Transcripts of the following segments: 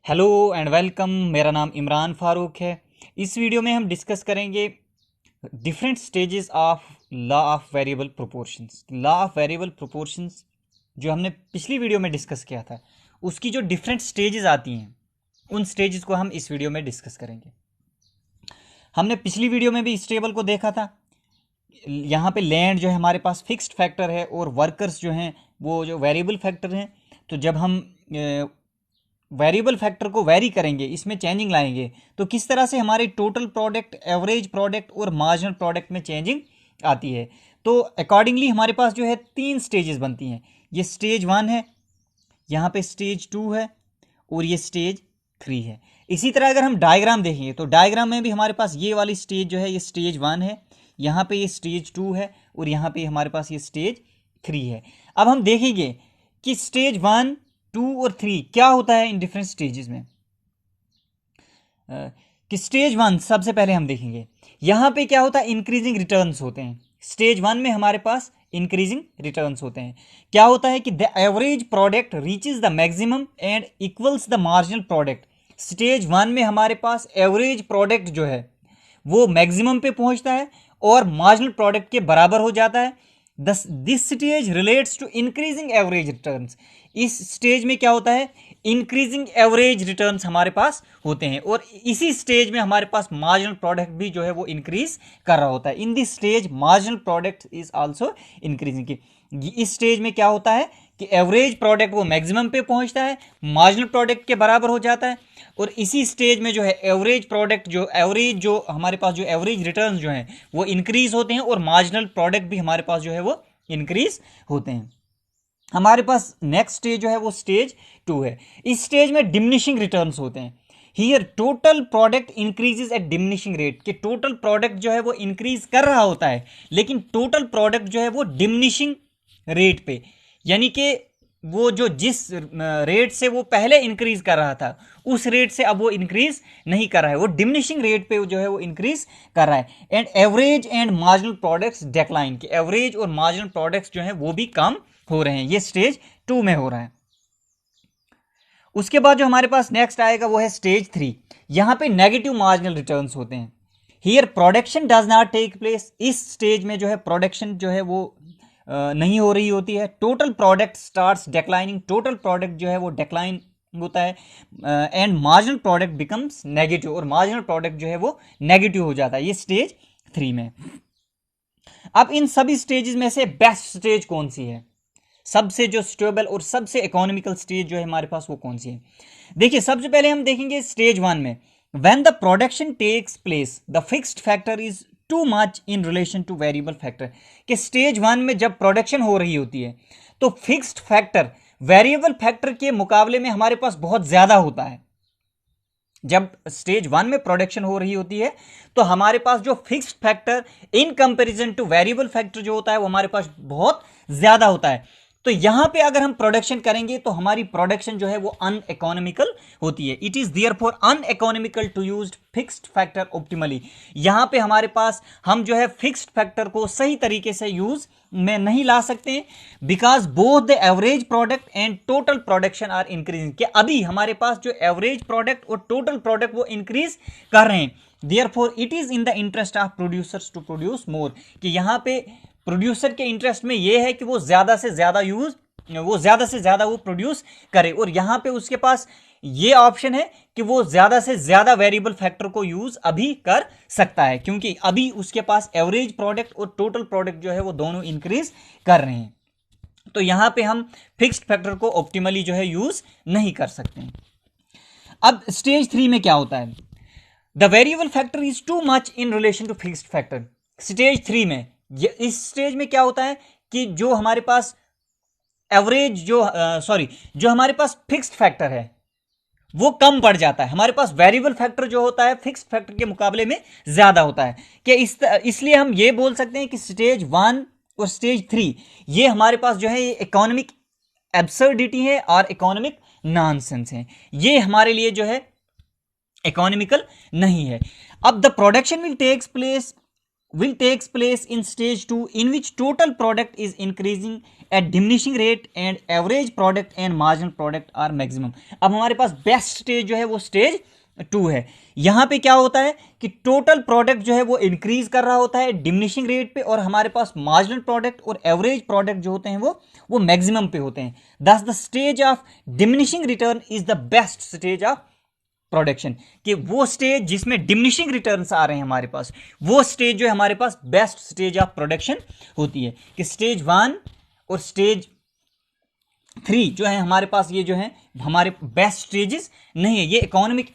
Hello and welcome. मेरा नाम इमरान फारूक है। इस वीडियो में हम डिस्कस करेंगे different stages of law of variable proportions. Law of variable proportions जो हमने पिछली वीडियो में डिस्कस किया था, उसकी जो डिफरेंट स्टेजेस आती हैं, उन स्टेजेस को हम इस वीडियो में डिस्कस करेंगे। हमने पिछली वीडियो में भी इस टेबल को देखा था। यहाँ पे लैंड जो है हमारे पास फिक्स्ड फैक्टर है और वर्कर्स जो हैं वो जो वेरिएबल फैक्टर हैं। तो जब हम वेरिएबल फैक्टर को वेरी करेंगे, इसमें चेंजिंग लाएंगे, तो किस तरह से हमारे टोटल प्रोडक्ट, एवरेज प्रोडक्ट और मार्जिनल प्रोडक्ट में चेंजिंग आती है। तो अकॉर्डिंगली हमारे पास जो है 3 स्टेजेस बनती हैं। ये स्टेज 1 है, यहाँ पे स्टेज 2 है और ये स्टेज 3 है। इसी तरह अगर हम डायग्राम देखेंगे तो डायग्राम में भी हमारे पास ये वाली स्टेज जो है ये स्टेज 1 है, यहाँ पे ये स्टेज 2 है और यहाँ पे हमारे पास ये स्टेज 3 है। अब हम देखेंगे कि स्टेज 1, 2 और 3 क्या होता है इन डिफरेंट स्टेजेस में। कि स्टेज 1 सबसे पहले हम देखेंगे, यहाँ पे क्या होता है, इंक्रीजिंग रिटर्न्स होते हैं। स्टेज 1 में हमारे पास इंक्रीजिंग रिटर्न्स होते हैं। क्या होता है कि the average product reaches the maximum and equals the marginal product. Stage 1 में हमारे पास एवरेज प्रोडक्ट जो है वो मैक्सिमम पे पहुंचता है और मार्जिनल प्रोडक्ट के बराबर हो जाता है। This stage relates to increasing average returns. इस स्टेज में क्या होता है, इंक्रीजिंग एवरेज रिटर्न्स हमारे पास होते हैं और इसी स्टेज में हमारे पास मार्जिनल प्रोडक्ट भी जो है वो इंक्रीज कर रहा होता है। In this stage marginal product is also increasing. इस स्टेज में क्या होता है कि एवरेज प्रोडक्ट वो मैक्सिमम पे पहुंचता है, मार्जिनल प्रोडक्ट के बराबर हो जाता है और इसी स्टेज में जो है एवरेज प्रोडक्ट जो हमारे पास जो एवरेज रिटर्न्स जो हैं वो इंक्रीज होते हैं और मार्जिनल प्रोडक्ट भी हमारे पास जो है वो इंक्रीज होते हैं। हमारे पास नेक्स्ट स्टेज जो है वो स्टेज 2 है। इस स्टेज में डिमिनिशिंग रिटर्न्स होते हैं। Here total product increases at diminishing rate. कि टोटल प्रोडक्ट जो है वो इंक्रीज कर रहा होता है लेकिन टोटल प्रोडक्ट जो है वो डिमिनिशिंग रेट पे, यानी कि वो जो जिस रेट से वो पहले इंक्रीज कर रहा था उस रेट से अब वो इंक्रीज नहीं कर रहा है, वो डिमिनिशिंग रेट पे जो है वो इंक्रीज कर रहा है। And average and marginal products decline. कि एवरेज और मार्जिनल प्रोडक्ट्स जो है वो भी कम हो रहे हैं। ये स्टेज 2 में हो रहा है। उसके बाद जो हमारे पास नेक्स्ट आएगा वो है स्टेज 3। यहां पे नेगेटिव मार्जिनल रिटर्न्स होते हैं। Here production does not take place. इस स्टेज में जो है प्रोडक्शन जो है वो नहीं हो रही होती है। Total product starts declining. Total product जो है वो डिक्लाइन होता है and marginal product becomes negative और मार्जिनल प्रोडक्ट जो है वो नेगेटिव हो जाता है। ये स्टेज 3 में। अब इन सभी स्टेजेस में से बेस्ट स्टेज कौन सी है, सबसे जो स्टेबल और सबसे इकोनॉमिकल स्टेज जो है हमारे पास वो कौन सी है। देखिए सबसे पहले हम देखेंगे स्टेज 1 में, when the production takes place the fixed factor is too much in relation to variable factor. कि स्टेज 1 में जब प्रोडक्शन हो रही होती है तो फिक्स्ड फैक्टर वेरिएबल फैक्टर के मुकाबले में हमारे पास बहुत ज्यादा होता है। जब स्टेज 1 में प्रोडक्शन हो रही होती है तो हमारे पास जो fixed factor in comparison to variable factor जो होता है वो हमारे पास बहुत ज्यादा होता है। तो यहां पे अगर हम प्रोडक्शन करेंगे तो हमारी प्रोडक्शन जो है वो अनइकोनॉमिकल होती है। It is therefore uneconomical to use fixed factor optimally. यहां पे हमारे पास हम जो है फिक्स्ड फैक्टर को सही तरीके से यूज में नहीं ला सकते हैं, because both the average product and total production are increasing. कि अभी हमारे पास जो एवरेज प्रोडक्ट और टोटल प्रोडक्ट वो इंक्रीज कर रहे हैं। Therefore it is in the interest of producers to produce more. कि यहां पे प्रोड्यूसर के इंटरेस्ट में यह है कि वो ज्यादा से ज्यादा वो प्रोड्यूस करे और यहां पे उसके पास ये ऑप्शन है कि वो ज्यादा से ज्यादा वेरिएबल फैक्टर को यूज अभी कर सकता है, क्योंकि अभी उसके पास एवरेज प्रोडक्ट और टोटल प्रोडक्ट जो है वो दोनों इंक्रीज कर रहे हैं। तो यहां पे हम फिक्स्ड फैक्टर को ऑप्टिमली जो है यूज नहीं कर सकते हैं। अब स्टेज 3 में क्या होता है, the variable factor is too much in relation to fixed factor. Stage 3 में इस स्टेज में क्या होता है कि जो हमारे पास एवरेज जो हमारे पास फिक्स्ड फैक्टर है वो कम पड़ जाता है। हमारे पास वेरिएबल फैक्टर जो होता है फिक्स्ड फैक्टर के मुकाबले में ज्यादा होता है। कि इसलिए हम ये बोल सकते हैं कि स्टेज 1 और स्टेज 3 ये हमारे पास जो है ये इकोनॉमिक एब्सर्डिटी है और इकोनॉमिक नॉनसेंस है। ये हमारे लिए जो है इकोनॉमिकल नहीं है। अब the production will takes place will takes place in stage 2 in which total product is increasing at diminishing rate and average product and marginal product are maximum. अब हमारे पास बेस्ट स्टेज जो है वो स्टेज 2 है। यहां पे क्या होता है कि टोटल प्रोडक्ट जो है वो इंक्रीज कर रहा होता है डिमिनिशिंग रेट पे, और हमारे पास मार्जिनल प्रोडक्ट और एवरेज प्रोडक्ट जो होते हैं वो मैक्सिमम पे होते हैं। दस the stage of diminishing return is the best stage of production, कि वो स्टेज जिसमें डिमिनिशिंग रिटर्न्स आ रहे हैं हमारे पास, वो स्टेज जो है हमारे पास बेस्ट स्टेज ऑफ प्रोडक्शन होती है। कि स्टेज 1 और स्टेज 3 जो है हमारे पास, ये जो है हमारे बेस्ट स्टेजेस नहीं है, ये इकोनॉमिक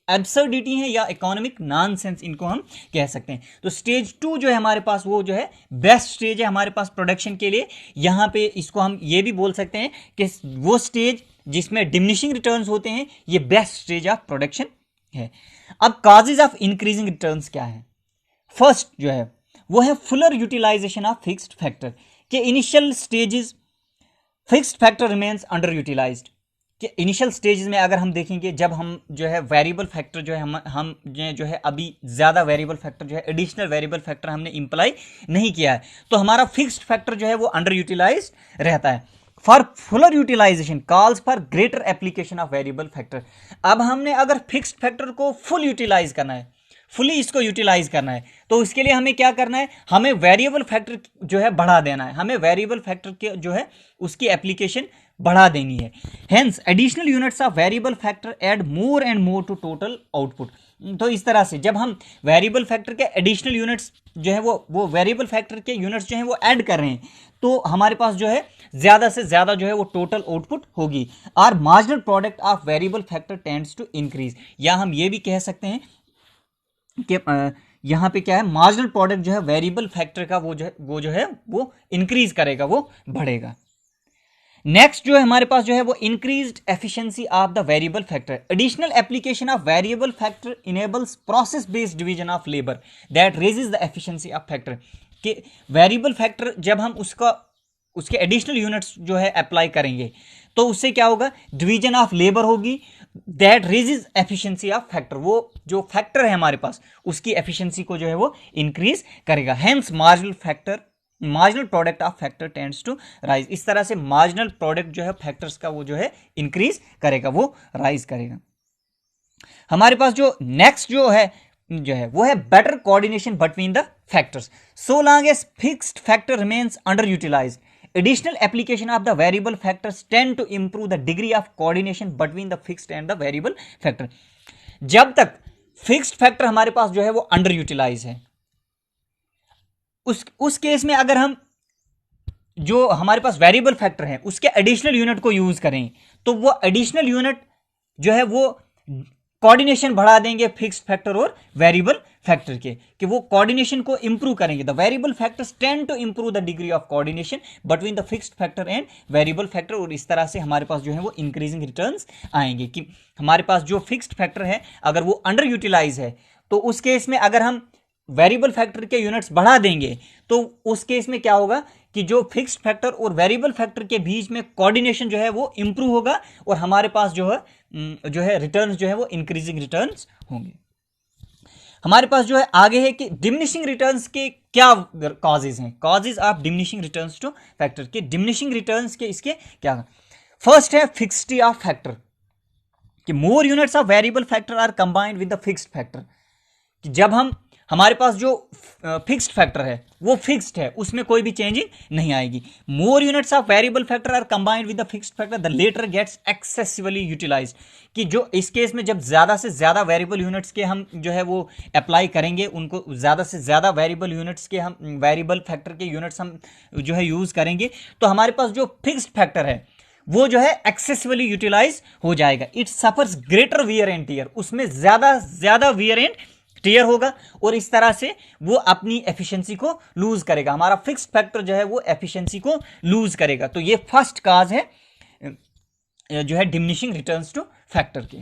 एब्सर्डिटी है या इकोनॉमिक नॉनसेंस इनको हम कह सकते हैं। तो स्टेज 2 जो है हमारे पास वो जो है बेस्ट स्टेज है हमारे पास प्रोडक्शन के लिए। यहाँ पे इसको हम ये भी बोल सकते हैं कि वो स्टेज जिसमें डिमिनिशिंग रिटर्न्स होते हैं ये बेस्ट स्टेज ऑफ प्रोडक्शन है। अब कॉजेज ऑफ इंक्रीजिंग रिटर्न्स क्या है? फर्स्ट जो है वो है fuller utilization of fixed factor. के initial stages fixed factor remains under utilized. कि इनिशियल स्टेजेस में अगर हम देखेंगे, जब हम जो है वेरिएबल फैक्टर जो है हम जो है अभी ज़्यादा वेरिएबल फैक्टर जो है एडिशनल वेरिएबल फैक्टर हमने इंप्लाई नहीं किया है, तो हमारा फिक्स्ड फैक्टर जो है वो अंडर यूटिलाइज रहता है। For fuller utilization calls for greater application of variable factor. अब हमने अगर फिक्स्ड फैक्टर को फुल यूटिलाइज करना है, फुली इसको यूटिलाइज करना है, तो इसके लिए हमें क्या करना है? हमें वेरिएबल फैक्टर जो है बढ़ा देना है, हमें वेरिएबल फैक्टर के जो है उसकी एप्लीकेशन बढ़ा देनी है। Hence additional units of variable factor add more and more to total output. तो इस तरह से जब हम वेरिएबल फैक्टर के एडिशनल यूनिट्स जो है वो वेरिएबल फैक्टर के यूनिट्स जो है वो ऐड कर रहे हैं, तो हमारे पास जो है ज़्यादा से ज़्यादा जो है वो टोटल आउटपुट होगी। और marginal product of variable factor tends to increase. या हम ये भी कह सकते हैं कि यहाँ पे क्या है, मार्जिनल प्रोडक्ट जो है वेरिएबल फैक्टर का वो जो है वो इंक्रीज करेगा, वो बढ़ेगा। नेक्स्ट जो है हमारे पास जो है वो increased efficiency of the variable factor. Additional application of variable factor enables process based division of labour that raises the efficiency of factor. कि वेरिएबल फैक्टर जब हम उसके एडिशनल यूनिट्स जो है अप्लाई करेंगे, तो उससे क्या होगा? डिवीजन ऑफ लेबर होगी, that raises efficiency of factor. वो जो फैक्टर है हमारे पास उसकी एफिशिएंसी को जो है वो इंक्रीज करेगा। Hence marginal product of factor tends to rise. इस तरह से मार्जिनल प्रोडक्ट जो है फैक्टर्स का वो जो है इंक्रीज करेगा, वो राइज करेगा। हमारे पास जो नेक्स्ट जो है वो है better coordination between the factors. So long as fixed factor remains under utilized, additional application of the variable factors tend to improve the degree of coordination between the fixed and the variable factor। जब तक fixed factor हमारे पास जो है वो under utilise है, उस case में अगर हम जो हमारे पास वेरिएबल फैक्टर है उसके एडिशनल यूनिट को यूज करें, तो वो एडिशनल यूनिट जो है वो कोऑर्डिनेशन बढ़ा देंगे फिक्स्ड फैक्टर और वेरिएबल फैक्टर के, कि वो कोऑर्डिनेशन को इंप्रूव करेंगे। The variable factors tend to improve the degree of coordination between the fixed factor and variable factor. और इस तरह से हमारे पास जो है वो इंक्रीजिंग रिटर्न्स आएंगे। कि हमारे पास जो फिक्स्ड फैक्टर है अगर वो अंडर यूटिलाइज है, तो उस केस में अगर हम वेरिएबल फैक्टर के यूनिट्स बढ़ा देंगे, तो उस केस में क्या होगा कि जो फिक्स्ड फैक्टर और वेरिएबल फैक्टर के बीच में कोऑर्डिनेशन जो है वो इंप्रूव होगा, और हमारे पास जो है रिटर्न्स जो है वो इंक्रीजिंग रिटर्न्स होंगे। हमारे पास जो है आगे है कि डिमिनिशिंग रिटर्न्स के क्या कॉजेज हैं, causes of diminishing returns to factor. के डिमिनिशिंग रिटर्न्स के इसके क्या? फर्स्ट है फिक्सिटी ऑफ फैक्टर, कि more units of variable factor are combined with the fixed factor. कि जब हमारे पास जो फिक्स्ड फैक्टर है वो फिक्स्ड है, उसमें कोई भी चेंजिंग नहीं आएगी। More units of variable factor are combined with the fixed factor, the latter gets excessively utilized. कि जो इस केस में जब ज़्यादा से ज़्यादा वेरिएबल यूनिट्स के हम जो है वो अप्लाई करेंगे, उनको ज़्यादा से ज़्यादा वेरिएबल यूनिट्स के हम वेरिएबल फैक्टर के यूनिट्स हम जो है यूज़ करेंगे, तो हमारे पास जो फिक्स्ड फैक्टर है वो जो है एक्सेसिवली यूटिलाइज हो जाएगा। It suffers greater wear and tear, उसमें ज़्यादा वियर एंड टियर होगा, और इस तरह से वो अपनी एफिशिएंसी को लूज करेगा। हमारा फिक्स्ड फैक्टर जो है वो एफिशिएंसी को लूज करेगा। तो ये फर्स्ट काज है जो है डिमिनिशिंग रिटर्न्स टू फैक्टर के।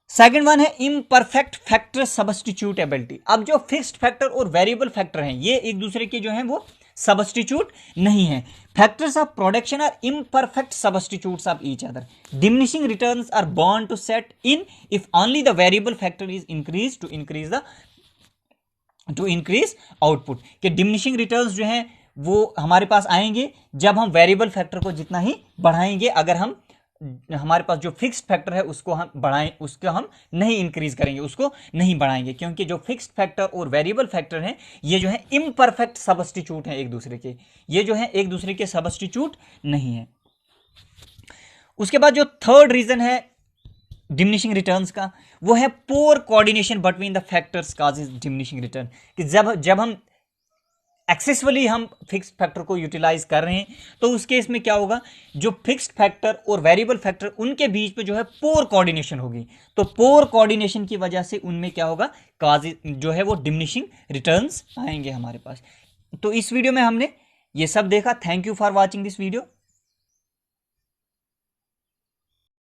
सेकंड वन है इम्परफेक्ट फैक्टर सब्स्टिट्यूटेबिलिटी। अब जो फिक्स्ड फैक्टर और वेरिएबल फैक्टर हैं ये एक दूसरे के जो हैं वो सब्स्टिट्यूट नहीं है। Factors of production are imperfect substitutes of each other. Diminishing returns are born to set in if only the variable factor is increase to increase the to increase output, कि डिमिनिशिंग रिटर्न्स जो हैं वो हमारे पास आएंगे जब हम variable factor को जितना ही बढ़ाएंगे, अगर हम हमारे पास जो फिक्स्ड फैक्टर है उसको हम बढ़ाएं, उसको हम नहीं इंक्रीज करेंगे, उसको नहीं बढ़ाएंगे, क्योंकि जो फिक्स्ड फैक्टर और वेरिएबल फैक्टर हैं ये जो है इम्परफेक्ट सबस्टिट्यूट हैं एक दूसरे के, ये जो है एक दूसरे के सबस्टिट्यूट नहीं है। उसके बाद जो थर्ड रीजन है डिमिनिशिंग रिटर्न्स का, वो है poor coordination between the factors causes diminishing return, कि जब हम एक्सेसफुली हम फिक्स्ड फैक्टर को यूटिलाइज कर रहे हैं तो उस केस में क्या होगा, जो फिक्स्ड फैक्टर और वेरिएबल फैक्टर उनके बीच में जो है पोर कोऑर्डिनेशन होगी, तो पोर कोऑर्डिनेशन की वजह से उनमें क्या होगा, कॉजेज जो है वो डिमिनिशिंग रिटर्न्स आएंगे हमारे पास। तो इस वीडियो में हमने ये सब देखा। Thank you for watching this video.